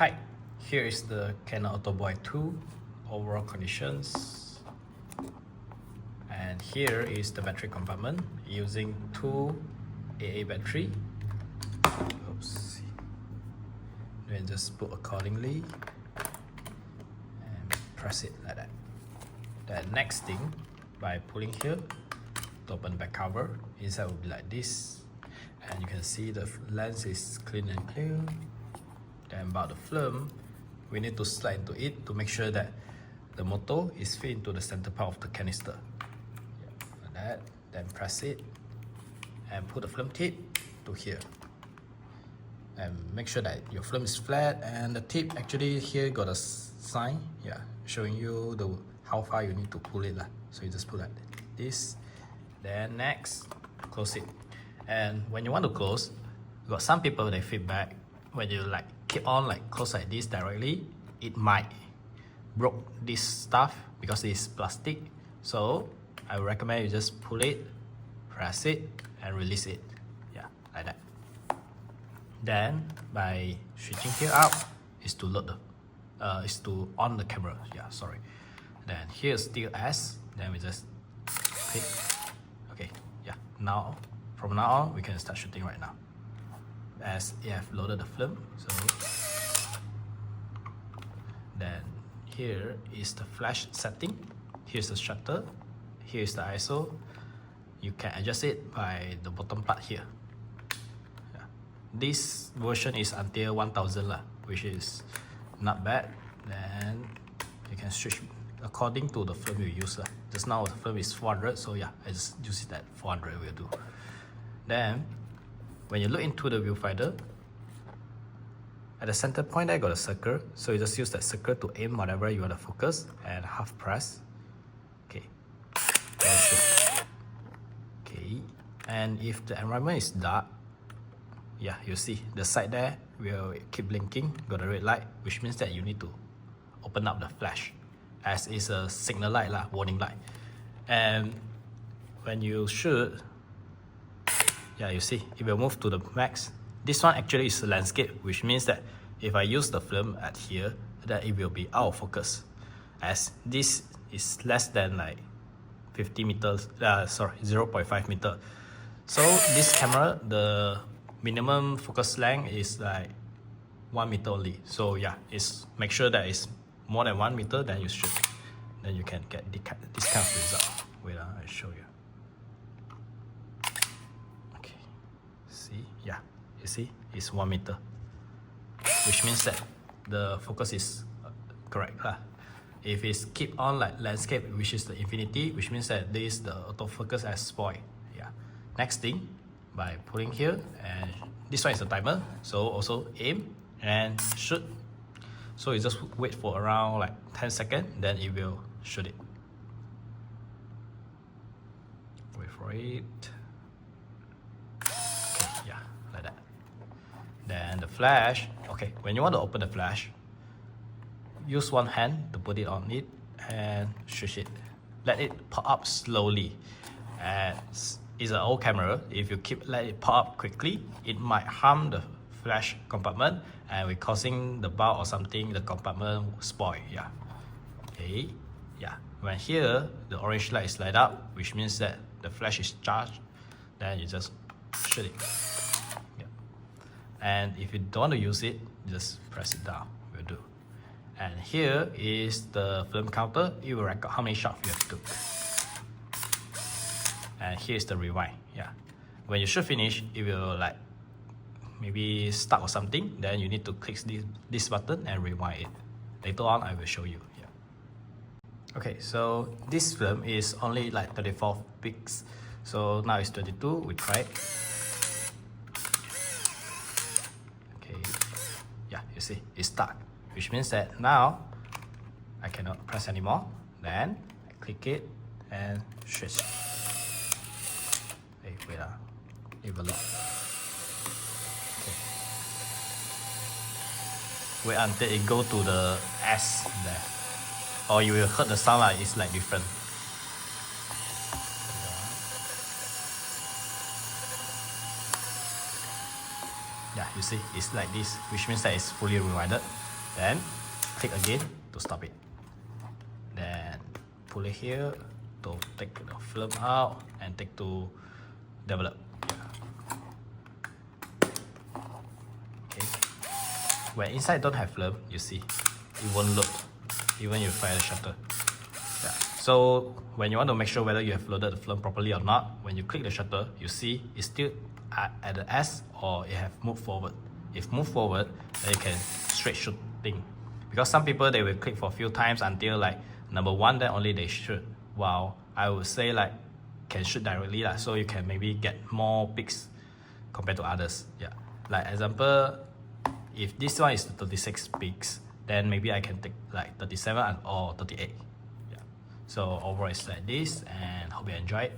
Hi, here is the Canon Autoboy 2 overall conditions, and here is the battery compartment using 2 AA battery. Oops. Then just put accordingly and press it like that. The next thing, by pulling here to open the back cover, inside will be like this, and you can see the lens is clean and clear. Then about the film, we need to slide into it to make sure that the motor is fit into the center part of the canister. Like that. Then press it and put the film tip to here. And make sure that your film is flat, and the tip actually here got a sign, showing you how far you need to pull it. So you just pull like this. Then next, close it. And when you want to close, you got some people they feedback when you keep on close like this directly, it might broke this stuff because it's plastic. So I would recommend you just pull it, press it, and release it. Like that. Then by switching here up is to load the is to on the camera. Then here's still S. Then we just click. Okay. Now from now on we can start shooting right now, as you have loaded the film. So then here is the flash setting, here's the shutter, here's the ISO. You can adjust it by the bottom part here. This version is until 1000 which is not bad. Then you can switch according to the film you use. Just now the film is 400, so I just use it at 400 will do. Then when you look into the viewfinder, at the center point there got a circle, so you just use that circle to aim whatever you want to focus and half press. Okay. Okay. And if the environment is dark, you see the side there will keep blinking, got a red light, which means that you need to open up the flash, as it's a signal light, warning light. And when you shoot, you see it will move to the max. This one actually is a landscape, which means that if I use the film at here, then it will be out of focus, as this is less than 50 meters, 0.5 meter. So this camera, the minimum focus length is 1 meter only. So it's make sure that it's more than 1 meter, then you shoot. Then you can get this kind of result. Wait, I'll show you. You see, it's 1 meter, which means that the focus is correct. If it's keep on landscape, which is the infinity, which means that this the autofocus has spoiled. Next thing, by pulling here, and this one is the timer, so also aim and shoot. So you just wait for around 10 seconds, then it will shoot it. Wait for it. Like that. Then the flash, when you want to open the flash, use one hand to put it on it and shush it. Let it pop up slowly. As it's an old camera, if you let it pop up quickly, it might harm the flash compartment and will causing the bulb or something, the compartment will spoil. When here the orange light is light up, which means that the flash is charged, then you just shoot it. And if you don't want to use it, just press it down, will do. And here is the film counter. It will record how many shots you have took. And here's the rewind. When you should finish, it will maybe stuck or something, then you need to click this button and rewind it. Later on I will show you. Okay, so this film is only 34 pics, so now it's 22. We try it. You see, it's stuck, which means that now I cannot press anymore. Then I click it and switch. Wait, it will lock. Wait until it go to the S there, or you will heard the sound it's different. You see, it's like this, which means that it's fully rewinded. Then click again to stop it. Then pull it here to take the film out and take to develop. Okay. When inside don't have film, you see, it won't load even you fire the shutter. Yeah. So when you want to make sure whether you have loaded the film properly or not, when you click the shutter, you see it's still at the S or it have moved forward. If move forward, then you can straight shoot thing. Because some people, they will click for a few times until like number 1, then only they shoot. While I would say like can shoot directly lah, so you can maybe get more pics compared to others. Yeah. Like example, if this one is 36 pics, then maybe I can take like 37 or 38. Yeah. So overall it's like this, and hope you enjoyed.